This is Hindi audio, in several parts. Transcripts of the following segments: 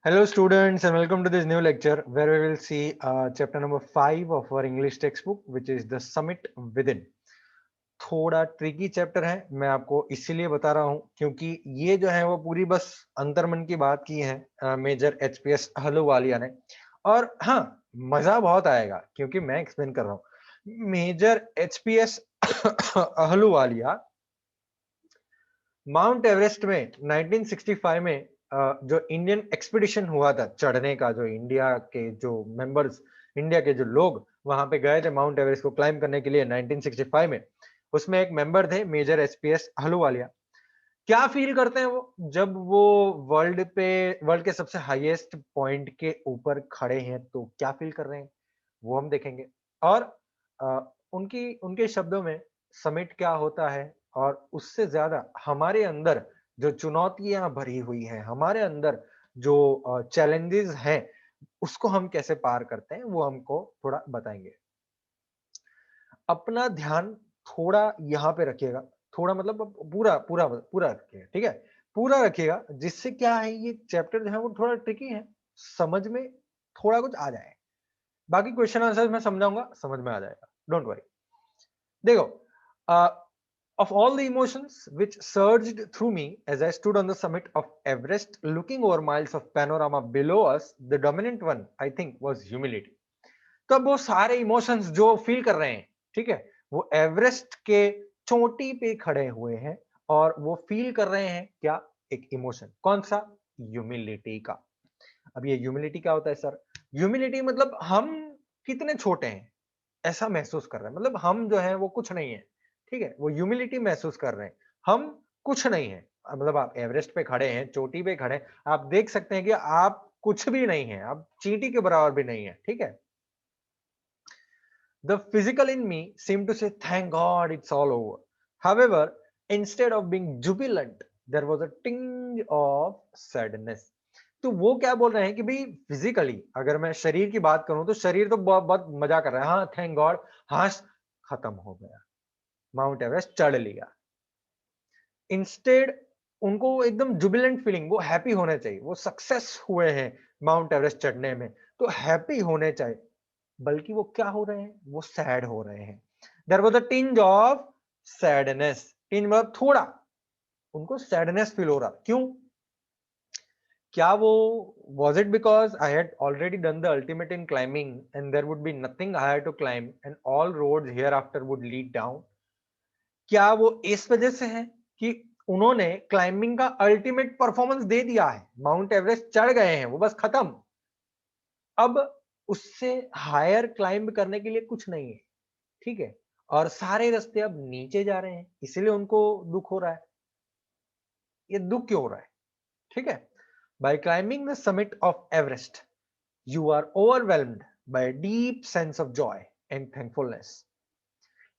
Hello, students, and welcome to this new lecture where we will see chapter number 5 of our English textbook, which is the Summit Within. थोड़ा ट्रिकी चैप्टर है, मैं आपको इसीलिए बता रहा हूं क्योंकि ये जो है वो पूरी बस अंतर्मन की बात की है मेजर एचपीएस अहलूवालिया ने। और हाँ, मजा बहुत आएगा क्योंकि मैं एक्सप्लेन कर रहा हूँ। Major HPS Ahluwalia Mount Everest में 1965 में जो इंडियन एक्सपीडिशन हुआ था चढ़ने का, जो इंडिया के जो मेंबर्स, इंडिया के जो लोग वहां पे गए थे माउंट एवरेस्ट को क्लाइम करने के लिए 1965 में, उसमें एक मेंबर थे मेजर एचपीएस अहलूवालिया। क्या फील करते हैं वो जब वो वर्ल्ड के सबसे हाईएस्ट पॉइंट के ऊपर खड़े हैं, तो क्या फील कर रहे हैं वो हम देखेंगे। और उनकी उनके शब्दों में समिट क्या होता है, और उससे ज्यादा हमारे अंदर जो चुनौतियां भरी हुई हैं, हमारे अंदर जो चैलेंजेस हैं, उसको हम कैसे पार करते हैं वो हमको थोड़ा बताएंगे। अपना ध्यान थोड़ा यहाँ पे रखिएगा, थोड़ा मतलब पूरा पूरा पूरा रखिएगा, ठीक है। पूरा रखिएगा, जिससे क्या है, ये चैप्टर जो है वो थोड़ा ट्रिकी है, समझ में थोड़ा कुछ आ जाए। बाकी क्वेश्चन आंसर मैं समझाऊंगा, समझ में आ जाएगा, डोंट वरी। देखो, of all the emotions which surged through me as I stood on the summit of Everest, looking over miles of panorama below us, the dominant one, I think, was humility. तो अब वो सारे इमोशंस जो फील कर रहे हैं, ठीक है, वो एवरेस्ट के चोटी पे खड़े हुए हैं और वो फील कर रहे हैं क्या? एक इमोशन, कौन सा? ह्यूमिलिटी का। अब ये ह्यूमिलिटी क्या होता है सर? ह्यूमिलिटी मतलब हम कितने छोटे हैं ऐसा महसूस कर रहे हैं, मतलब हम जो है वो कुछ नहीं है, ठीक है, वो ह्यूमिलिटी महसूस कर रहे हैं, हम कुछ नहीं है। मतलब आप एवरेस्ट पे खड़े हैं, चोटी पे खड़े हैं, आप देख सकते हैं कि आप कुछ भी नहीं है, आप चींटी के बराबर भी नहीं है, ठीक है। The physical in me seemed to say, thank God it's all over. However, instead of being jubilant, there was a tinge of sadness. तो वो क्या बोल रहे हैं कि भाई फिजिकली अगर मैं शरीर की बात करूं तो शरीर तो बहुत बहुत मजा कर रहा है, हाँ थैंक गॉड, हाँ खत्म हो गया, माउंट एवरेस्ट चढ़ लिया। इंस्टेड उनको एकदम जुबिलेंट फीलिंग, वो हैप्पी होने चाहिए, वो सक्सेस हुए हैं माउंट एवरेस्ट चढ़ने में, तो हैप्पी होने चाहिए, बल्कि वो क्या हो रहे हैं, वो सैड हो रहे हैं। There was a tinge of sadness. Tinge मतलब थोड़ा, उनको सैडनेस फील हो रहा, क्यों? क्या वो, was it because I had already done the ultimate in climbing and there would be nothing higher to climb and all roads hereafter would lead down? क्या वो इस वजह से है कि उन्होंने क्लाइंबिंग का अल्टीमेट परफॉर्मेंस दे दिया है, माउंट एवरेस्ट चढ़ गए हैं, वो बस खत्म, अब उससे हायर क्लाइंब करने के लिए कुछ नहीं है, ठीक है, और सारे रास्ते अब नीचे जा रहे हैं, इसीलिए उनको दुख हो रहा है। ये दुख क्यों हो रहा है? ठीक है। By climbing the summit of Everest you are overwhelmed by deep sense of joy and thankfulness.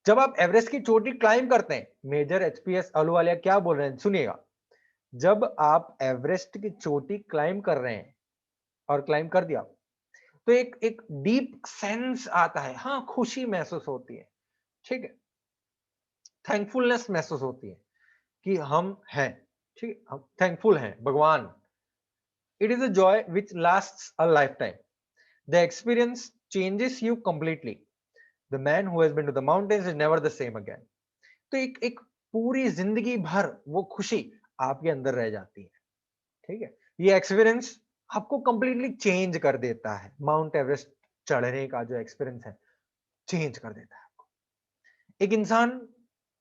जब आप एवरेस्ट की चोटी क्लाइंब करते हैं, मेजर एचपीएस अहलूवालिया क्या बोल रहे हैं सुनिएगा, जब आप एवरेस्ट की चोटी क्लाइंब कर रहे हैं और क्लाइंब कर दिया, तो एक एक डीप सेंस आता है, हाँ खुशी महसूस होती है, ठीक है, थैंकफुलनेस महसूस होती है कि हम हैं, ठीक है, हम थैंकफुल हैं भगवान। It is a joy which lasts a lifetime. The experience changes you completely. The man who has been to the mountains is never the same again. तो एक एक पूरी जिंदगी भर वो खुशी आपके अंदर रह जाती है, ठीक है। ये एक्सपीरियंस आपको कंप्लीटली चेंज कर देता है, माउंट एवरेस्ट चढ़ने का जो एक्सपीरियंस है चेंज कर देता है आपको। एक इंसान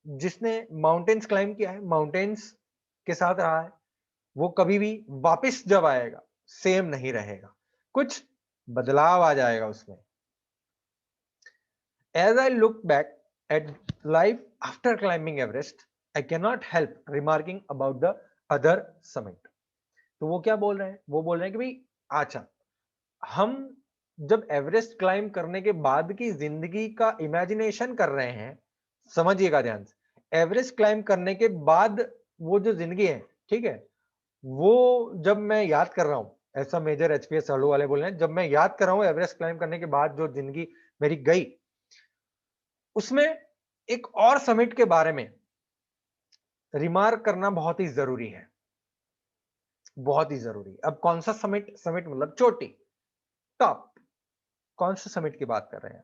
जिसने माउंटेन्स क्लाइंब किया है, माउंटेन्स के साथ रहा है, वो कभी भी वापस जब आएगा सेम नहीं रहेगा, कुछ बदलाव आ जाएगा उसमें। As I look back at life after climbing Everest, I cannot help remarking about the other summit. तो वो क्या बोल रहे हैं? वो बोल रहे हैं कि भाई अच्छा, हम जब एवरेस्ट क्लाइंब करने के बाद की जिंदगी का इमेजिनेशन कर रहे हैं, समझिएगा ध्यान से, एवरेस्ट क्लाइंब करने के बाद वो जो जिंदगी है, ठीक है, वो जब मैं याद कर रहा हूं, ऐसा मेजर एचपीएस सालू वाले बोल रहे हैं, जब मैं याद कर रहा हूं एवरेस्ट क्लाइंब करने के बाद जो जिंदगी मेरी गई, उसमें एक और समिट के बारे में रिमार्क करना बहुत ही जरूरी है। बहुत ही जरूरी। अब कौन सा समिट? समिट मतलब चोटी, टॉप। कौन सा समिट की बात कर रहे हैं?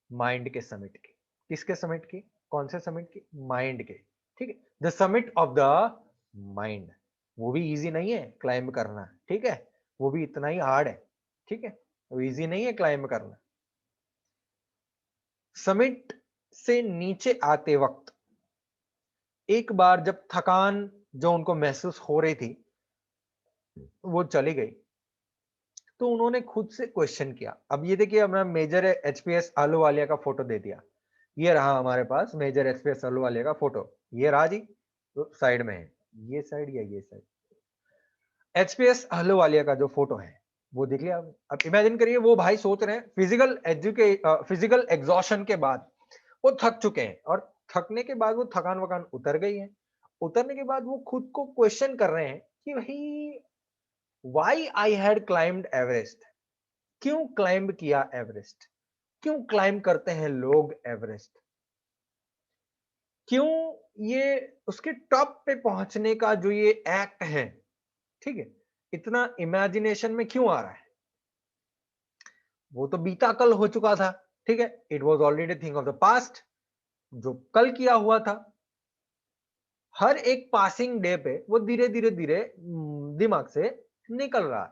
माइंड के समिट की। किसके समिट की? कौन से समिट की? माइंड के। ठीक है, the summit of the mind. वो भी इजी नहीं है क्लाइंब करना, ठीक है, वो भी इतना ही हार्ड है, ठीक है, वो इजी नहीं है क्लाइंब करना। समिट से नीचे आते वक्त एक बार जब थकान जो उनको महसूस हो रही थी वो चली गई, तो उन्होंने खुद से क्वेश्चन किया। अब ये देखिए, हमने मेजर एचपीएस अहलूवालिया का फोटो दे दिया, ये रहा हमारे पास मेजर एचपीएस अहलूवालिया का फोटो, ये रहा जी, तो साइड में है, ये साइड या ये साइड। एचपीएस अहलूवालिया का जो फोटो है वो देख लिया। अब इमेजिन करिए, वो भाई सोच रहे हैं फिजिकल एग्जॉशन के बाद वो थक चुके हैं, और थकने के बाद वो थकान वकान उतर गई है। उतरने के बाद वो खुद को क्वेश्चन कर रहे हैं कि भाई, why I had climbed Everest, क्यों क्लाइंब किया एवरेस्ट, क्यों क्लाइंब करते हैं लोग एवरेस्ट, क्यों ये उसके टॉप पे पहुंचने का जो ये एक्ट है, ठीक है, इतना इमेजिनेशन में क्यों आ रहा है? वो तो बीता कल हो चुका था, ठीक है, it was already thing of the past, जो कल किया हुआ था। हर एक पासिंग डे पे वो धीरे धीरे धीरे दिमाग से निकल रहा है,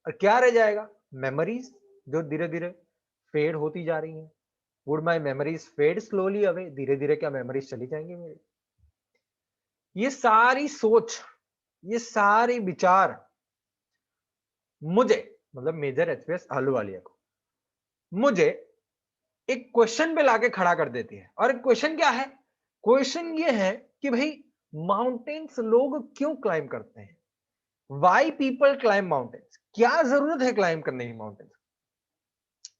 और क्या रह जाएगा? मेमोरीज, जो धीरे धीरे फेड होती जा रही हैं। Would my memories fade slowly away, धीरे धीरे क्या मेमोरीज चली जाएंगी मेरी? ये सारी सोच, ये सारे विचार मुझे, मतलब मेजर एचपीएस अहलूवालिया को, मुझे एक क्वेश्चन पे लाके खड़ा कर देती है। और क्वेश्चन क्या है? क्वेश्चन ये है कि भाई, माउंटेन्स लोग क्यों क्लाइंब करते हैं? Why people climb mountains? क्या जरूरत है क्लाइंब करने की माउंटेन्स?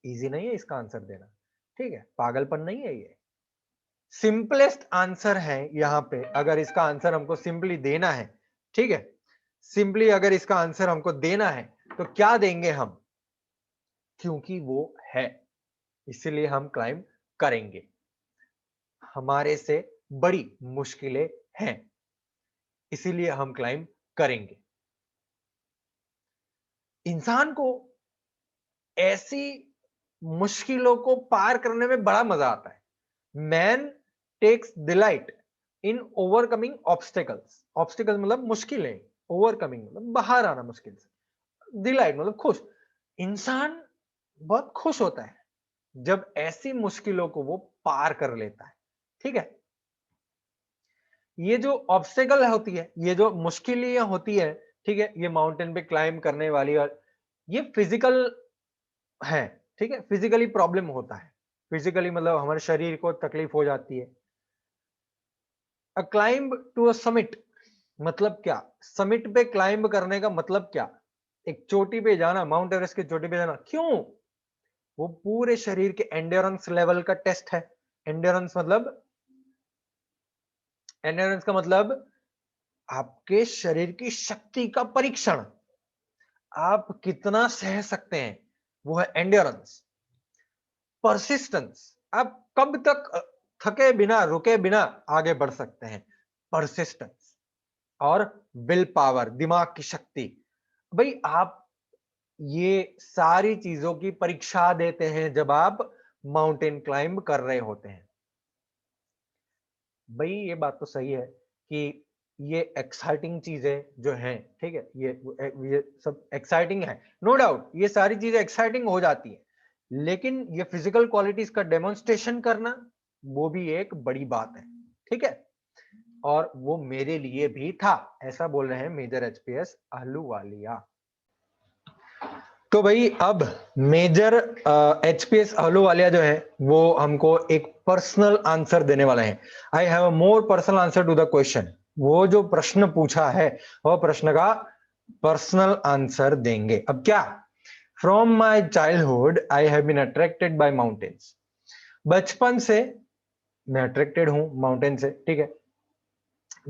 इजी नहीं है इसका आंसर देना, ठीक है, पागलपन नहीं है ये, सिंपलेस्ट आंसर है यहाँ पे। अगर इसका आंसर हमको सिंपली देना है, ठीक है, सिंपली अगर इसका आंसर हमको देना है तो क्या देंगे हम? क्योंकि वो है, इसीलिए हम क्लाइंब करेंगे। हमारे से बड़ी मुश्किलें हैं, इसीलिए हम क्लाइंब करेंगे। इंसान को ऐसी मुश्किलों को पार करने में बड़ा मजा आता है। Man takes delight in overcoming obstacles. Obstacles मतलब मुश्किलें, ओवरकमिंग मतलब बाहर आना मुश्किल से, डिलाइट मतलब खुश। इंसान बहुत खुश होता है जब ऐसी मुश्किलों को वो पार कर लेता है, ठीक है। ये जो ऑब्स्टेकल होती है, ये जो मुश्किलें होती है, ठीक है, ये माउंटेन पे क्लाइंब करने वाली, और ये फिजिकल है, ठीक है, फिजिकली प्रॉब्लम होता है। फिजिकली मतलब हमारे शरीर को तकलीफ हो जाती है। अ क्लाइंब टू अ समिट मतलब क्या? समिट पे क्लाइंब करने का मतलब क्या? एक चोटी पे जाना, माउंट एवरेस्ट की चोटी पे जाना, क्यों? वो पूरे शरीर के एंड्योरेंस लेवल का टेस्ट है। एंड्योरेंस मतलब, एंड्योरेंस का मतलब आपके शरीर की शक्ति का परीक्षण, आप कितना सह सकते हैं, वो है एंड्योरेंस। परसिस्टेंस, आप कब तक थके बिना, रुके बिना आगे बढ़ सकते हैं, परसिस्टेंस। और विल पावर, दिमाग की शक्ति। भाई, आप ये सारी चीजों की परीक्षा देते हैं जब आप माउंटेन क्लाइंब कर रहे होते हैं। भाई, ये बात तो सही है कि ये एक्साइटिंग चीजें जो हैं, ठीक है, ये सब एक्साइटिंग है, नो डाउट, ये सारी चीजें एक्साइटिंग हो जाती है, लेकिन ये फिजिकल क्वालिटीज का डेमोन्स्ट्रेशन करना, वो भी एक बड़ी बात है, ठीक है। और वो मेरे लिए भी था, ऐसा बोल रहे हैं मेजर एचपीएस अहलूवालिया। तो भाई, अब मेजर एचपीएस अहलूवालिया जो है वो हमको एक पर्सनल आंसर देने वाले हैं। I have a more personal answer to the question. वो जो प्रश्न पूछा है, वो प्रश्न का पर्सनल आंसर देंगे। अब क्या? From my childhood I have been attracted by mountains. बचपन से मैं अट्रैक्टेड हूं माउंटेन से, ठीक है।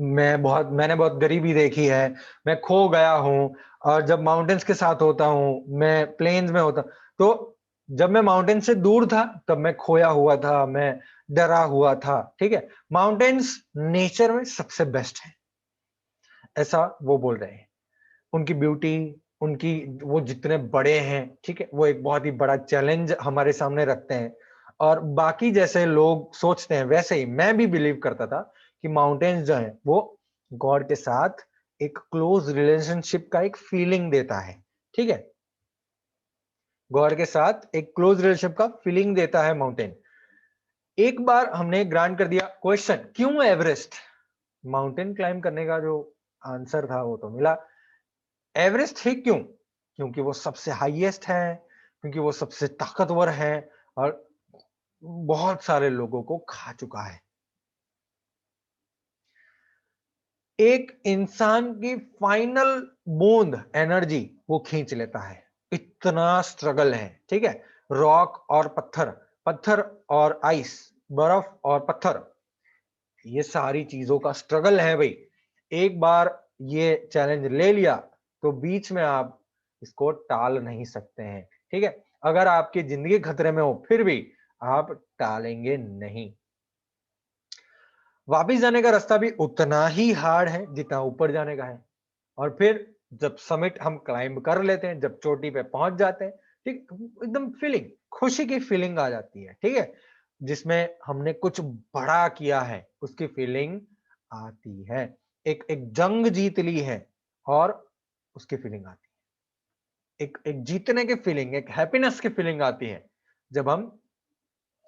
मैंने बहुत गरीबी देखी है, मैं खो गया हूं, और जब माउंटेन्स के साथ होता हूं, मैं प्लेन्स में होता, तो जब मैं माउंटेन से दूर था तब मैं खोया हुआ था, मैं डरा हुआ था, ठीक है। माउंटेन्स नेचर में सबसे बेस्ट है। ऐसा वो बोल रहे हैं। उनकी ब्यूटी, उनकी वो जितने बड़े हैं, ठीक है? वो एक बहुत ही बड़ा चैलेंज हमारे सामने रखते हैं और बाकी जैसे लोग सोचते हैं वैसे ही मैं भी बिलीव करता था कि माउंटेन्स जो हैं वो गॉड के साथ एक क्लोज रिलेशनशिप का एक फीलिंग देता है, ठीक है? गॉड के साथ एक क्लोज रिलेशनशिप का फीलिंग देता है माउंटेन। एक बार हमने ग्रांट कर दिया क्वेश्चन क्यों एवरेस्ट? माउंटेन क्लाइंब करने का जो आंसर था वो तो मिला। एवरेस्ट ही क्यों? क्योंकि वो सबसे हाईएस्ट है, क्योंकि वो सबसे ताकतवर है और बहुत सारे लोगों को खा चुका है। एक इंसान की फाइनल बूंद एनर्जी वो खींच लेता है। इतना स्ट्रगल है, ठीक है? रॉक और पत्थर, पत्थर और आइस, बर्फ और पत्थर, ये सारी चीजों का स्ट्रगल है भाई। एक बार ये चैलेंज ले लिया तो बीच में आप इसको टाल नहीं सकते हैं, ठीक है? अगर आपकी जिंदगी खतरे में हो फिर भी आप टालेंगे नहीं। वापिस जाने का रास्ता भी उतना ही हार्ड है जितना ऊपर जाने का है और फिर जब समिट हम क्लाइंब कर लेते हैं, जब चोटी पे पहुंच जाते हैं, ठीक, एकदम फीलिंग, खुशी की फीलिंग आ जाती है, ठीक है? जिसमें हमने कुछ बड़ा किया है उसकी फीलिंग आती है। एक एक जंग जीत ली है और उसकी फीलिंग आती है। एक एक जीतने की फीलिंग, एक हैप्पीनेस की फीलिंग आती है जब हम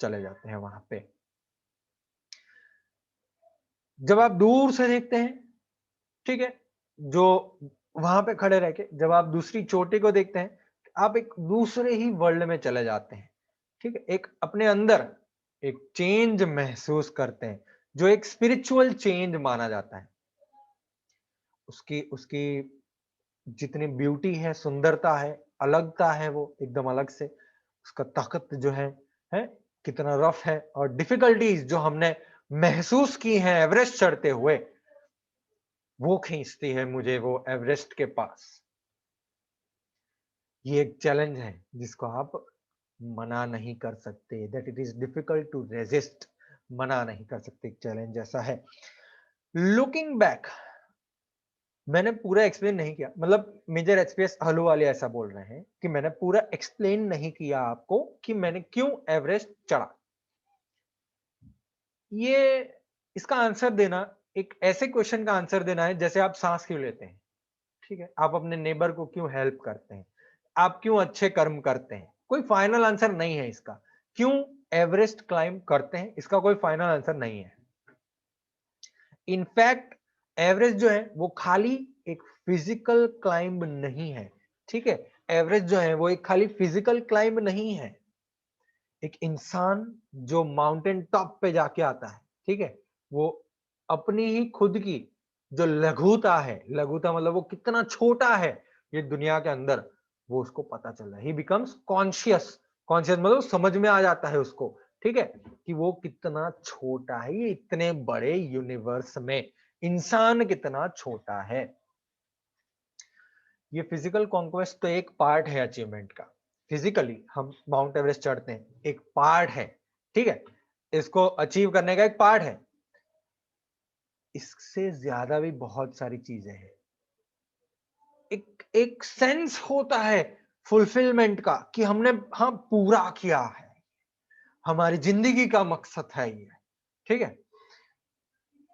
चले जाते हैं वहां पे। जब आप दूर से देखते हैं, ठीक है, जो वहां पे खड़े रह के जब आप दूसरी चोटी को देखते हैं, आप एक दूसरे ही वर्ल्ड में चले जाते हैं, ठीक है? एक अपने अंदर एक चेंज महसूस करते हैं जो एक स्पिरिचुअल चेंज माना जाता है। उसकी उसकी जितनी ब्यूटी है, सुंदरता है, अलगता है, वो एकदम अलग से, उसका ताकत जो है कितना रफ है और डिफिकल्टीज जो हमने महसूस की हैं एवरेस्ट चढ़ते हुए, वो खींचती है मुझे वो एवरेस्ट के पास। ये एक चैलेंज है जिसको आप मना नहीं कर सकते, that it is difficult to resist. मना नहीं कर सकते, चैलेंज ऐसा है। लुकिंग बैक, मैंने पूरा एक्सप्लेन नहीं किया, मतलब मेजर एचपीएस हलू वाले ऐसा बोल रहे हैं कि मैंने पूरा एक्सप्लेन नहीं किया आपको कि मैंने क्यों एवरेस्ट चढ़ा। ये इसका आंसर देना एक ऐसे क्वेश्चन का आंसर देना है जैसे आप सांस क्यों लेते हैं, ठीक है? आप अपने नेबर को क्यों हेल्प करते हैं, आप क्यों अच्छे कर्म करते हैं? कोई फाइनल आंसर नहीं है इसका। क्यों एवरेस्ट क्लाइंब करते हैं, इसका कोई फाइनल आंसर नहीं है। इनफैक्ट एवरेस्ट जो है वो खाली एक फिजिकल क्लाइंब नहीं है, ठीक है? एवरेस्ट जो है वो एक खाली फिजिकल क्लाइंब नहीं है। एक इंसान जो माउंटेन टॉप पे जाके आता है, ठीक है? वो अपनी ही खुद की जो लघुता है, लघुता मतलब वो कितना छोटा है ये दुनिया के अंदर, वो उसको पता चल रहा है। ही बिकम्स कॉन्शियस, कॉन्शियस मतलब समझ में आ जाता है उसको, ठीक है? कि वो कितना छोटा है, ये इतने बड़े यूनिवर्स में इंसान कितना छोटा है। ये फिजिकल कॉन्क्वेस्ट तो एक पार्ट है अचीवमेंट का। फिजिकली हम माउंट एवरेस्ट चढ़ते हैं, एक पार्ट है, ठीक है? इसको अचीव करने का एक पार्ट है। इससे ज्यादा भी बहुत सारी चीजें हैं। एक एक सेंस होता है फुलफिलमेंट का कि हमने हाँ पूरा किया है, हमारी जिंदगी का मकसद है ये, ठीक है?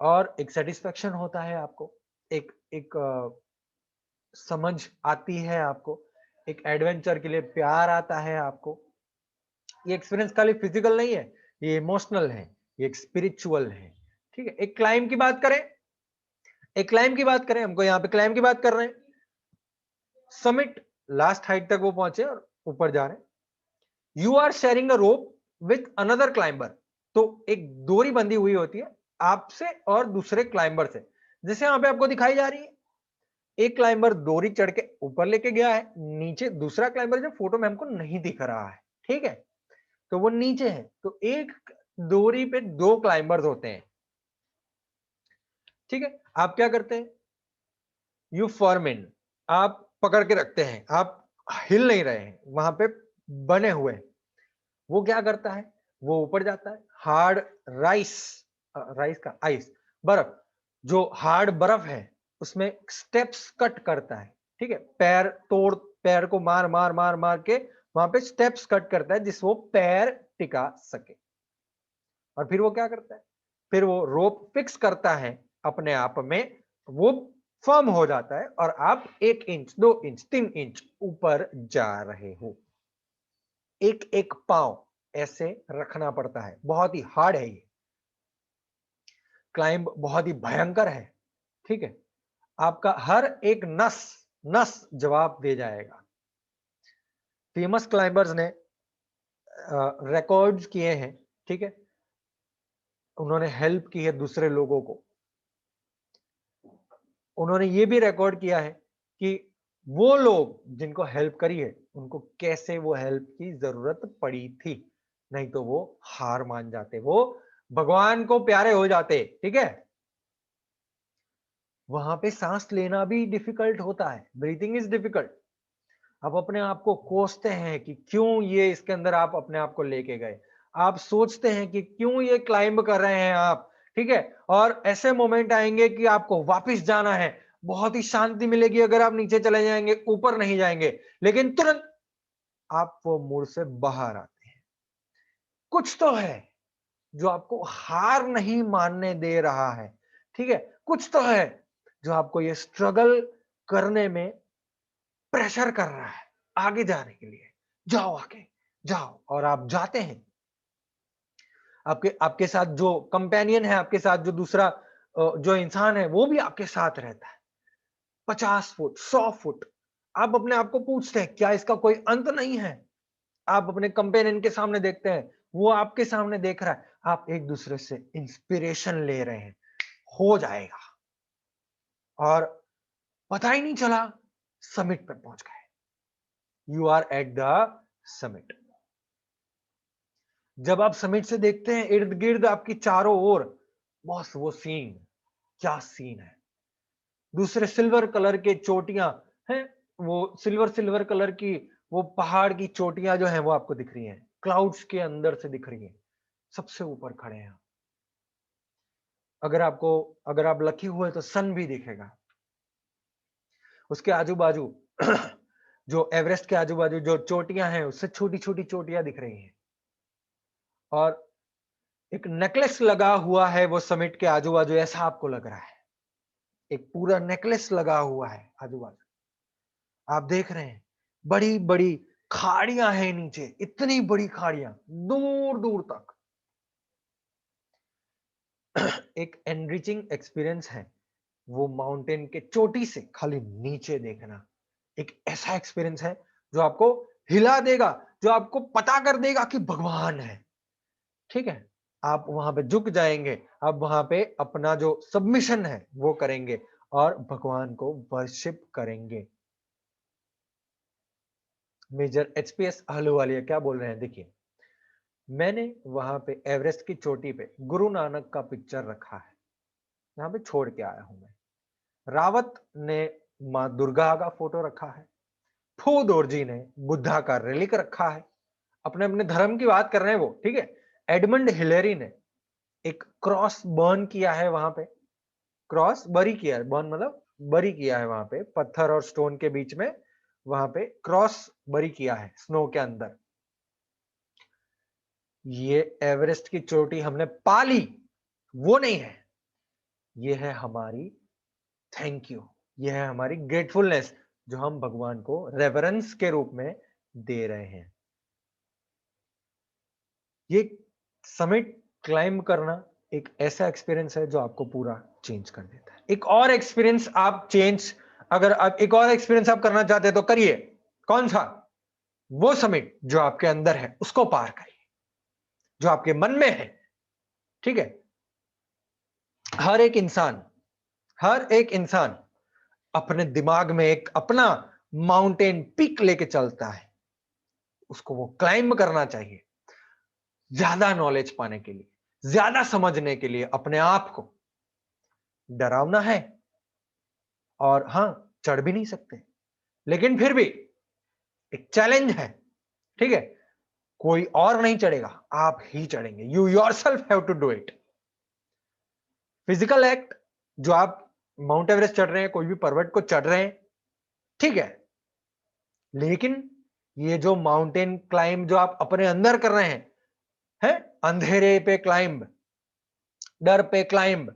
और एक सेटिस्फेक्शन होता है आपको, एक एक समझ आती है आपको, एक एडवेंचर के लिए प्यार आता है आपको। ये एक्सपीरियंस खाली फिजिकल नहीं है, ये इमोशनल है, ये एक स्पिरिचुअल है, ठीक है? एक क्लाइम की बात करें, एक क्लाइम की बात करें, हमको यहाँ पे क्लाइम की बात कर रहे हैं। समिट, लास्ट हाइट तक वो पहुंचे और ऊपर जा रहे हैं। You are sharing a rope with another climber, तो एक डोरी बंधी हुई होती है आपसे और दूसरे क्लाइंबर से, जैसे यहाँ पे आपको दिखाई जा रही है। एक क्लाइंबर डोरी चढ़ के ऊपर लेके गया है, नीचे दूसरा क्लाइंबर जो फोटो में हमको नहीं दिख रहा है, ठीक है? तो वो नीचे है, तो एक डोरी पे दो क्लाइंबर्स होते हैं, ठीक है? आप क्या करते हैं? यू फॉर्म इन, आप पकड़ के रखते हैं, आप हिल नहीं रहे हैं, वहां पे बने हुए हैं। वो क्या करता है? वो ऊपर जाता है। हार्ड राइस, राइस का आइस, बर्फ, जो हार्ड बर्फ है उसमें स्टेप्स कट करता है, ठीक है, पैर को मार मार मार मार के वहां पे स्टेप्स कट करता है जिस वो पैर टिका सके। और फिर वो क्या करता है, फिर वो रोप फिक्स करता है अपने आप में, वो फर्म हो जाता है और आप 1 इंच 2 इंच 3 इंच ऊपर जा रहे हो। एक एक पांव ऐसे रखना पड़ता है, बहुत ही हार्ड है ये क्लाइंब, बहुत ही भयंकर है, ठीक है। आपका हर एक नस नस जवाब दे जाएगा। फेमस क्लाइंबर्स ने रिकॉर्ड्स किए हैं, ठीक है, उन्होंने हेल्प की है दूसरे लोगों को। उन्होंने ये भी रिकॉर्ड किया है कि वो लोग जिनको हेल्प करी है उनको कैसे वो हेल्प की जरूरत पड़ी थी, नहीं तो वो हार मान जाते, वो भगवान को प्यारे हो जाते, ठीक है। वहां पे सांस लेना भी डिफिकल्ट होता है, ब्रीथिंग इज डिफिकल्ट। आप अपने आप को कोसते हैं कि क्यों ये इसके अंदर आप अपने आप को लेके गए, आप सोचते हैं कि क्यों ये क्लाइंब कर रहे हैं आप, ठीक है। और ऐसे मोमेंट आएंगे कि आपको वापस जाना है, बहुत ही शांति मिलेगी अगर आप नीचे चले जाएंगे, ऊपर नहीं जाएंगे, लेकिन तुरंत आप वो मूड से बाहर आते हैं। कुछ तो है जो आपको हार नहीं मानने दे रहा है, ठीक है। कुछ तो है जो आपको ये स्ट्रगल करने में प्रेशर कर रहा है आगे जाने के लिए। जाओ आगे, जाओ, और आप जाते हैं। आपके आपके साथ जो कंपेनियन है, आपके साथ जो दूसरा जो इंसान है, वो भी आपके साथ रहता है। 50 फुट 100 फुट, आप अपने आप को पूछते हैं क्या इसका कोई अंत नहीं है। आप अपने कंपेनियन के सामने देखते हैं, वो आपके सामने देख रहा है, आप एक दूसरे से इंस्पिरेशन ले रहे हैं, हो जाएगा। और पता ही नहीं चला समिट पे पहुंच गए। You are at the summit. जब आप समिट से देखते हैं इर्द गिर्द आपकी चारों ओर, बॉस वो सीन, क्या सीन है। दूसरे सिल्वर कलर के चोटियां हैं, वो सिल्वर सिल्वर कलर की वो पहाड़ की चोटियां जो हैं वो आपको दिख रही हैं, क्लाउड्स के अंदर से दिख रही हैं। सबसे ऊपर खड़े हैं। अगर आप लकी हुए तो सन भी दिखेगा। उसके आजू बाजू जो एवरेस्ट के आजू बाजू जो चोटियां हैं उससे छोटी छोटी चोटियां दिख रही हैं। और एक नेकलेस लगा हुआ है वो समिट के आजू बाजू, ऐसा आपको लग रहा है। एक पूरा नेकलेस लगा हुआ है आजू बाजू, आप देख रहे हैं। बड़ी बड़ी खाड़ियां हैं नीचे, इतनी बड़ी खाड़ियां दूर दूर तक। एक एनरिचिंग एक्सपीरियंस है वो माउंटेन के चोटी से खाली नीचे देखना। एक ऐसा एक्सपीरियंस है जो आपको हिला देगा, जो आपको पता कर देगा कि भगवान है, ठीक है। आप वहां पे झुक जाएंगे, आप वहां पे अपना जो सबमिशन है वो करेंगे और भगवान को वर्शिप करेंगे। मेजर एचपीएस अहलूवालिया क्या बोल रहे हैं, देखिए। मैंने वहां पे एवरेस्ट की चोटी पे गुरु नानक का पिक्चर रखा है, यहाँ पे छोड़ के आया हूं मैं। रावत ने माँ दुर्गा का फोटो रखा है। फूदोरजी ने बुद्धा का रेलिक रखा है। अपने अपने धर्म की बात कर रहे हैं वो, ठीक है। एडमंड हिलेरी ने एक क्रॉस बर्न किया है वहां पे, क्रॉस बरी किया है, बर्न मतलब बरी किया है, वहां पे पत्थर और स्टोन के बीच में वहां पे क्रॉस बरी किया है स्नो के अंदर। ये एवरेस्ट की चोटी हमने पा ली वो नहीं है, ये है हमारी थैंक यू, ये है हमारी ग्रेटफुलनेस जो हम भगवान को रेवरेंस के रूप में दे रहे हैं। ये समिट क्लाइंब करना एक ऐसा एक्सपीरियंस है जो आपको पूरा चेंज कर देता है। एक और एक्सपीरियंस आप चेंज, अगर आप एक और एक्सपीरियंस आप करना चाहते हैं तो करिए। कौन सा? वो समिट जो आपके अंदर है उसको पार करिए, जो आपके मन में है, ठीक है। हर एक इंसान, हर एक इंसान अपने दिमाग में एक अपना माउंटेन पीक लेके चलता है, उसको वो क्लाइंब करना चाहिए। ज्यादा नॉलेज पाने के लिए, ज्यादा समझने के लिए अपने आप को। डरावना है और हां, चढ़ भी नहीं सकते, लेकिन फिर भी एक चैलेंज है, ठीक है। कोई और नहीं चढ़ेगा, आप ही चढ़ेंगे। You yourself have to do it. Physical act जो आप माउंट एवरेस्ट चढ़ रहे हैं, कोई भी पर्वत को चढ़ रहे हैं, ठीक है, लेकिन ये जो माउंटेन क्लाइंब जो आप अपने अंदर कर रहे हैं, अंधेरे पे क्लाइंब, डर पे क्लाइंब,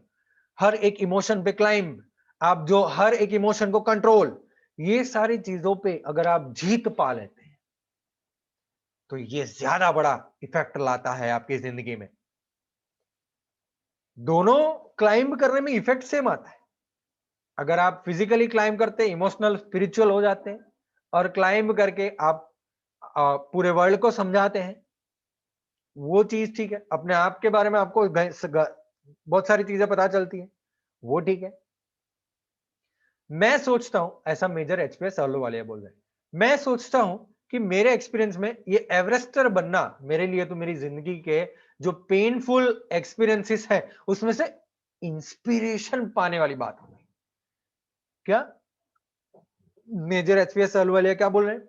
हर एक इमोशन पे क्लाइंब, आप जो हर एक इमोशन को कंट्रोल, ये सारी चीजों पे अगर आप जीत पा लेते हैं तो ये ज्यादा बड़ा इफेक्ट लाता है आपकी जिंदगी में। दोनों क्लाइंब करने में इफेक्ट सेम आता है। अगर आप फिजिकली क्लाइंब करते हैं, इमोशनल स्पिरिचुअल हो जाते हैं, और क्लाइंब करके आप पूरे वर्ल्ड को समझाते हैं, वो चीज ठीक है। अपने आप के बारे में आपको बहुत सारी चीजें पता चलती हैं, वो ठीक है। मैं सोचता हूं, ऐसा मेजर एचपीएस अहलूवालिया बोल रहे हैं, मैं सोचता हूं कि मेरे एक्सपीरियंस में ये एवरेस्टर बनना मेरे लिए तो मेरी जिंदगी के जो पेनफुल एक्सपीरियंसेस है उसमें से इंस्पिरेशन पाने वाली बात हो गई। क्या मेजर एचपीएस अहलूवालिया क्या बोल रहे हैं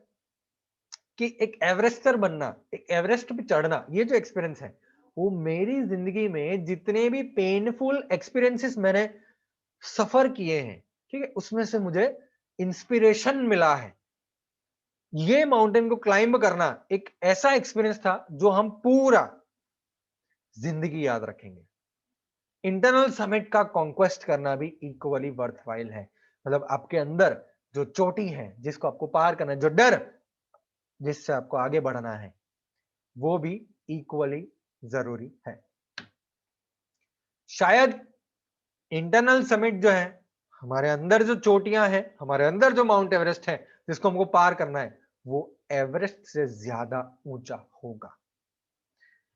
कि एक एवरेस्टर बनना, एक एवरेस्ट पे चढ़ना, ये जो एक्सपीरियंस है वो मेरी जिंदगी में जितने भी पेनफुल एक्सपीरियंसेस मैंने सफर किए हैं, ठीक है, उसमें से मुझे इंस्पिरेशन मिला है। ये माउंटेन को क्लाइंब करना एक ऐसा एक्सपीरियंस था जो हम पूरा जिंदगी याद रखेंगे। इंटरनल समिट का कॉन्क्वेस्ट करना भी इक्वली वर्थवाइल है। मतलब आपके अंदर जो चोटी है जिसको आपको पार करना है, जो डर जिससे आपको आगे बढ़ना है, वो भी इक्वली जरूरी है। शायद इंटरनल समिट जो है, हमारे अंदर जो चोटियां हैं, हमारे अंदर जो माउंट एवरेस्ट है जिसको हमको पार करना है, वो एवरेस्ट से ज्यादा ऊंचा होगा,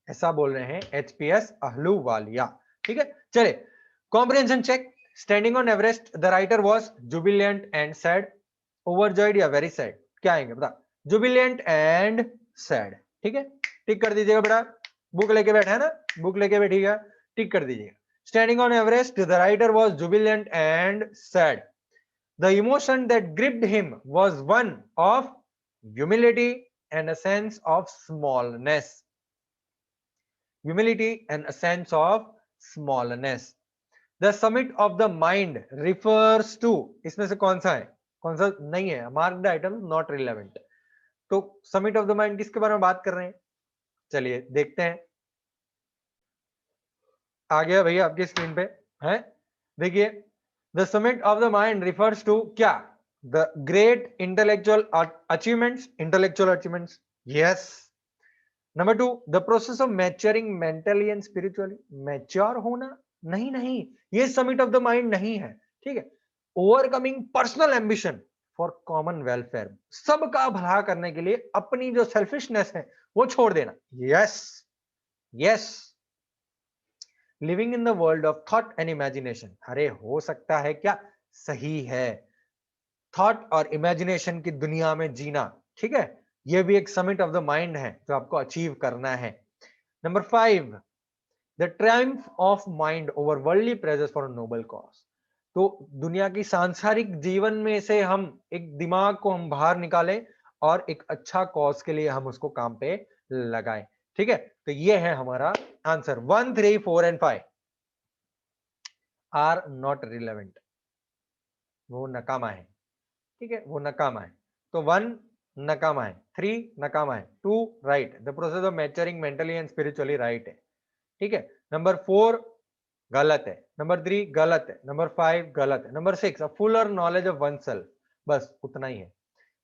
ऐसा बोल रहे हैं एचपीएस अहलूवालिया। ठीक है, चले comprehension check. Standing on Everest the writer was jubilant and sad, overjoyed या वेरी सैड, क्या आएंगे बता? Jubilant and sad. ठीक है, टिक कर दीजिएगा बेटा, बुक लेके बैठा है ना, बुक लेके बैठिएगा, टिक कर दीजिएगा। Standing on Everest the writer was jubilant and sad, the emotion that gripped him was one of humility and a sense of smallness. Humility and a sense of smallness. The summit of the mind refers to, इसमें से कौन सा है, कौन सा नहीं है? Mark the item not relevant. तो समिट ऑफ द माइंड किसके बारे में बात कर रहे हैं? चलिए देखते हैं। आ गया भैया आपकी स्क्रीन पे है, देखिए the summit of the mind refers to क्या? The great intellectual achievements, intellectual achievements, yes. Number two, the process of maturing mentally and spiritually, mature होना, नहीं नहीं, ये समिट ऑफ द माइंड नहीं है, ठीक है। Overcoming personal ambition for common welfare, सबका भला करने के लिए अपनी जो सेल्फिशनेस है वो छोड़ देना, yes yes. Living in the world of thought and imagination, अरे हो सकता है क्या, सही है, थॉट और इमेजिनेशन की दुनिया में जीना, ठीक है, ये भी एक समिट ऑफ द माइंड है जो आपको अचीव करना है। Number 5, the Triumph of mind over worldly pleasures for noble cause. तो दुनिया की सांसारिक जीवन में से हम एक दिमाग को हम बाहर निकालें और एक अच्छा कॉज के लिए हम उसको काम पे लगाएं, ठीक है। तो ये है हमारा answer, 1, 3, 4 and 5 are not relevant, वो नकामा है, ठीक है, वो नकामा है। तो 1 नकामा है, 3 नकामा है, 2 right, the process of maturing mentally and spiritually right है, ठीक है। नंबर 4 गलत है, नंबर 3 गलत है, नंबर 5 गलत है, number 6 a fuller knowledge of oneself, बस उतना ही है।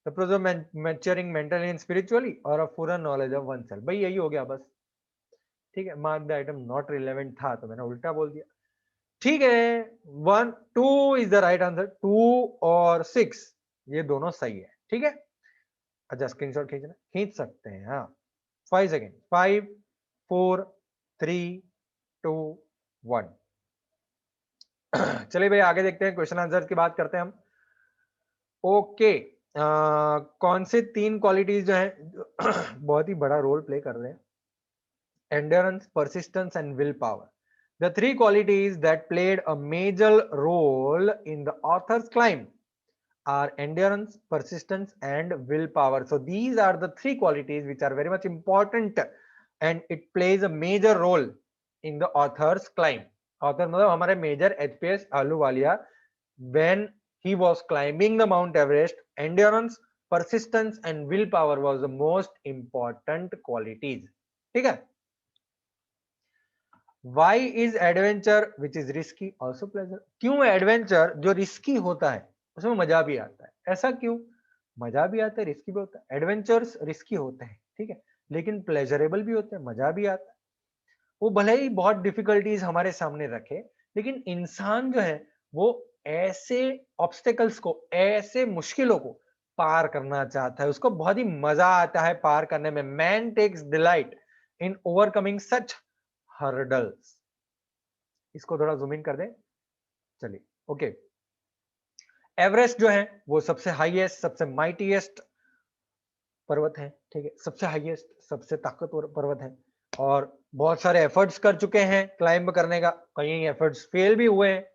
The process of maturing mentally and spiritually और a fuller knowledge of oneself, भाई यही हो गया बस, ठीक है। Mark the item not relevant था तो मैंने उल्टा बोल दिया, ठीक है। 1, 2 इज द राइट आंसर, 2 और 6 ये दोनों सही है, ठीक है। अच्छा स्क्रीनशॉट खींचना, खींच सकते हैं, हाँ। 5 सेकेंड, 5, 4, 3, 2, 1। चलिए भाई आगे देखते हैं, क्वेश्चन आंसर की बात करते हैं हम। ओके, कौन से 3 क्वालिटीज जो है बहुत ही बड़ा रोल प्ले कर रहे हैं? Endurance, persistence and will power, the three qualities that played a major role in the author's climb are endurance, persistence and willpower. So these are the 3 qualities which are very much important and it plays a major role in the author's climb. author मतलब हमारे major HPS Ahluwalia when he was climbing the Mount Everest, endurance, persistence and willpower was the most important qualities. ठीक है? Why is adventure which is risky also pleasure? क्यों एडवेंचर जो रिस्की होता है उसमें मजा भी आता है? ऐसा क्यों? मजा भी आता है, रिस्की भी होता है। एडवेंचर्स रिस्की होते हैं, ठीक है, लेकिन प्लेजरेबल भी होते हैं, मजा भी आता है। वो भले ही बहुत डिफिकल्टीज हमारे सामने रखे, लेकिन इंसान जो है वो ऐसे ऑब्स्टेकल्स को, ऐसे मुश्किलों को पार करना चाहता है, उसको बहुत ही मजा आता है पार करने में। Man takes delight in overcoming such hurdles. इसको थोड़ा जूम इन कर दें, चलिए। ओके, एवरेस्ट जो है वो सबसे हाईएस्ट, सबसे माइटीएस्ट पर्वत है, ठीक है, सबसे हाईएस्ट, सबसे ताकतवर पर्वत है और बहुत सारे एफर्ट्स कर चुके हैं क्लाइंब करने का, कई एफर्ट्स फेल भी हुए हैं।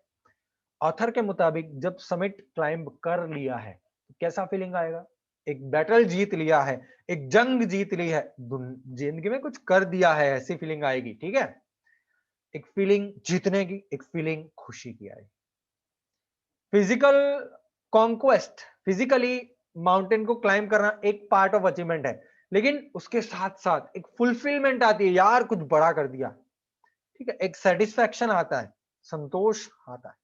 ऑथर के मुताबिक जब समिट क्लाइंब कर लिया है तो कैसा फीलिंग आएगा? एक बैटल जीत लिया है, एक जंग जीत ली है, जिंदगी में कुछ कर दिया है, ऐसी फीलिंग आएगी, ठीक है। एक फीलिंग जीतने की, एक फीलिंग खुशी की आएगी। फिजिकल कॉन्क्वेस्ट, फिजिकली माउंटेन को क्लाइंब करना एक पार्ट ऑफ अचीवमेंट है, लेकिन उसके साथ साथ एक फुलफिलमेंट आती है, यार कुछ बड़ा कर दिया, ठीक है, एक सेटिस्फैक्शन आता है, संतोष आता है।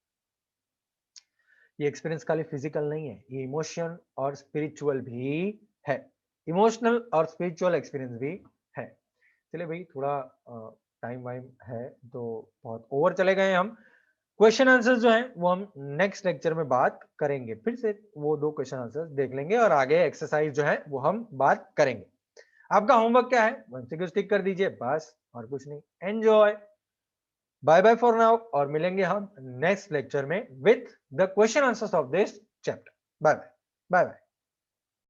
ये एक्सपीरियंस खाली फिजिकल नहीं है, ये इमोशन और स्पिरिचुअल भी है, इमोशनल और स्पिरिचुअल एक्सपीरियंस भी है। चलिए भाई, थोड़ा टाइम वाइम है तो बहुत ओवर चले गए हम। क्वेश्चन आंसर्स जो हैं वो हम नेक्स्ट लेक्चर में बात करेंगे, फिर से वो 2 क्वेश्चन आंसर्स देख लेंगे और आगे एक्सरसाइज जो है वो हम बात करेंगे। आपका होमवर्क क्या है? 1 से टिक कर दीजिए, बस और कुछ नहीं। Enjoy, bye bye for now, और मिलेंगे हम नेक्स्ट लेक्चर में with the question answers of this chapter. Bye bye, bye bye.